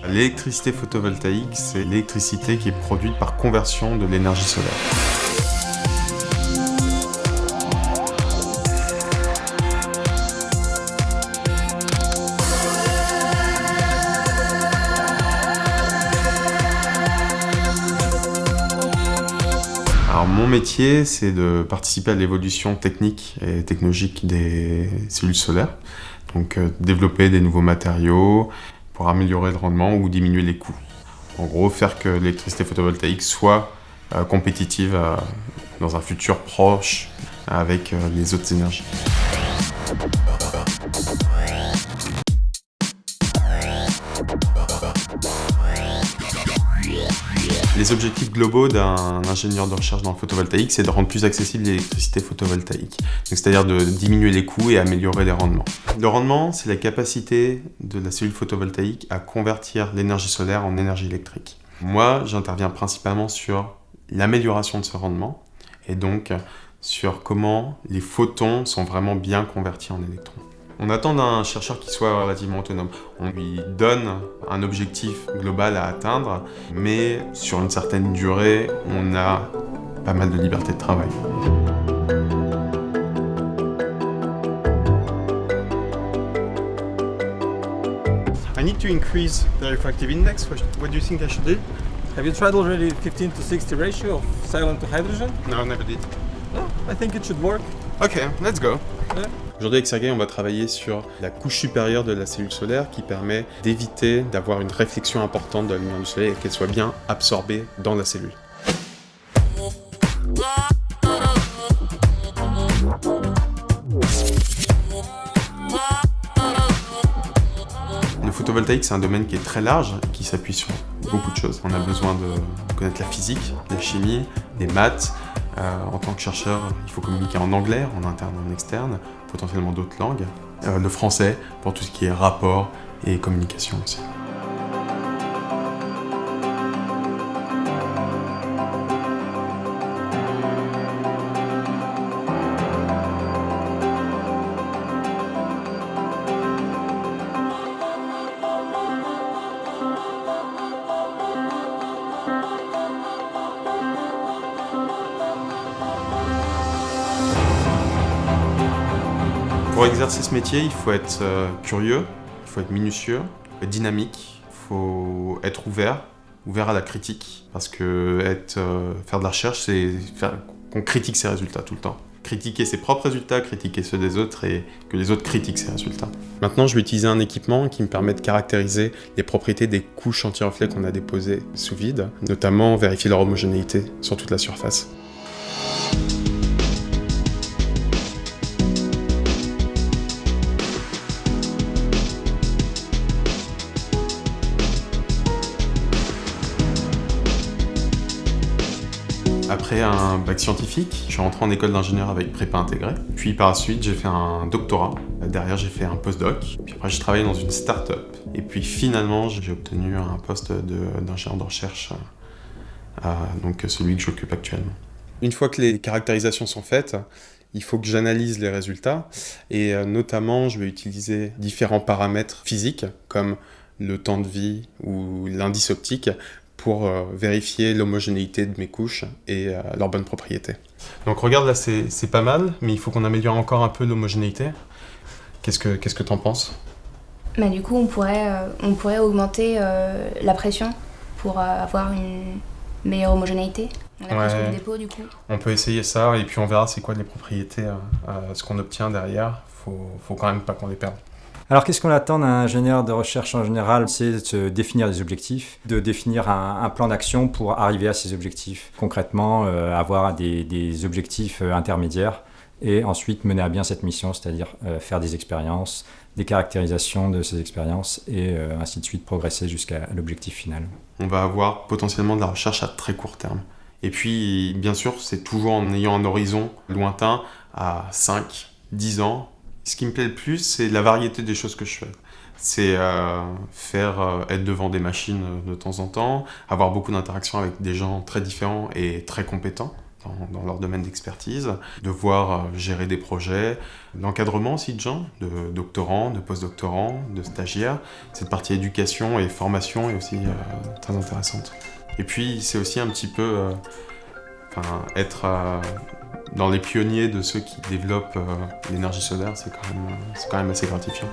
L'électricité photovoltaïque, c'est l'électricité qui est produite par conversion de l'énergie solaire. Alors mon métier, c'est de participer à l'évolution technique et technologique des cellules solaires. Donc développer des nouveaux matériaux pour améliorer le rendement ou diminuer les coûts. En gros, faire que l'électricité photovoltaïque soit compétitive dans un futur proche avec les autres énergies. Les objectifs globaux d'un ingénieur de recherche dans le photovoltaïque, c'est de rendre plus accessible l'électricité photovoltaïque. C'est-à-dire de diminuer les coûts et améliorer les rendements. Le rendement, c'est la capacité de la cellule photovoltaïque à convertir l'énergie solaire en énergie électrique. Moi, j'interviens principalement sur l'amélioration de ce rendement et donc sur comment les photons sont vraiment bien convertis en électrons. On attend d'un chercheur qui soit relativement autonome. On lui donne un objectif global à atteindre, mais sur une certaine durée, on a pas mal de liberté de travail. I need to increase the refractive index. What do you think I should do? Have you tried already 15 to 60 ratio of silent to hydrogen? No, never did. No, I think it should work. Okay, let's go. Yeah. Aujourd'hui avec Sergei, on va travailler sur la couche supérieure de la cellule solaire qui permet d'éviter d'avoir une réflexion importante de la lumière du soleil et qu'elle soit bien absorbée dans la cellule. Le photovoltaïque, c'est un domaine qui est très large, qui s'appuie sur beaucoup de choses. On a besoin de connaître la physique, la chimie, des maths. En tant que chercheur, il faut communiquer en anglais, en interne et en externe, potentiellement d'autres langues. Le français pour tout ce qui est rapport et communication aussi. Pour exercer ce métier, il faut être curieux, il faut être minutieux, être dynamique, il faut être ouvert à la critique. Parce que faire de la recherche, c'est qu'on critique ses résultats tout le temps. Critiquer ses propres résultats, critiquer ceux des autres et que les autres critiquent ses résultats. Maintenant, je vais utiliser un équipement qui me permet de caractériser les propriétés des couches anti-reflets qu'on a déposées sous vide, notamment vérifier leur homogénéité sur toute la surface. Après un bac scientifique, je suis rentré en école d'ingénieur avec prépa intégrée. Puis par la suite, j'ai fait un doctorat. Derrière, j'ai fait un postdoc. Puis après, j'ai travaillé dans une start-up. Et puis finalement, j'ai obtenu un poste d'ingénieur de recherche, donc celui que j'occupe actuellement. Une fois que les caractérisations sont faites, il faut que j'analyse les résultats. Et notamment, je vais utiliser différents paramètres physiques, comme le temps de vie ou l'indice optique, pour vérifier l'homogénéité de mes couches et leurs bonnes propriétés. Donc regarde là, c'est pas mal, mais il faut qu'on améliore encore un peu l'homogénéité. Qu'est-ce que t'en penses ? Bah, du coup, on pourrait augmenter la pression pour avoir une meilleure homogénéité. La pression du dépôt, du coup. On peut essayer ça, et puis on verra c'est quoi les propriétés, ce qu'on obtient derrière. Faut quand même pas qu'on les perde. Alors, qu'est-ce qu'on attend d'un ingénieur de recherche en général ? C'est de se définir des objectifs, de définir un plan d'action pour arriver à ces objectifs. Concrètement, avoir des objectifs intermédiaires et ensuite mener à bien cette mission, c'est-à-dire faire des expériences, des caractérisations de ces expériences et ainsi de suite progresser jusqu'à l'objectif final. On va avoir potentiellement de la recherche à très court terme. Et puis, bien sûr, c'est toujours en ayant un horizon lointain à 5, 10 ans. Ce qui me plaît le plus, c'est la variété des choses que je fais. C'est être devant des machines de temps en temps, avoir beaucoup d'interactions avec des gens très différents et très compétents. dans leur domaine d'expertise, de voir gérer des projets, l'encadrement aussi de gens, de doctorants, de post-doctorants, de stagiaires. Cette partie éducation et formation est aussi très intéressante. Et puis c'est aussi un petit peu être dans les pionniers de ceux qui développent l'énergie solaire, c'est quand même assez gratifiant.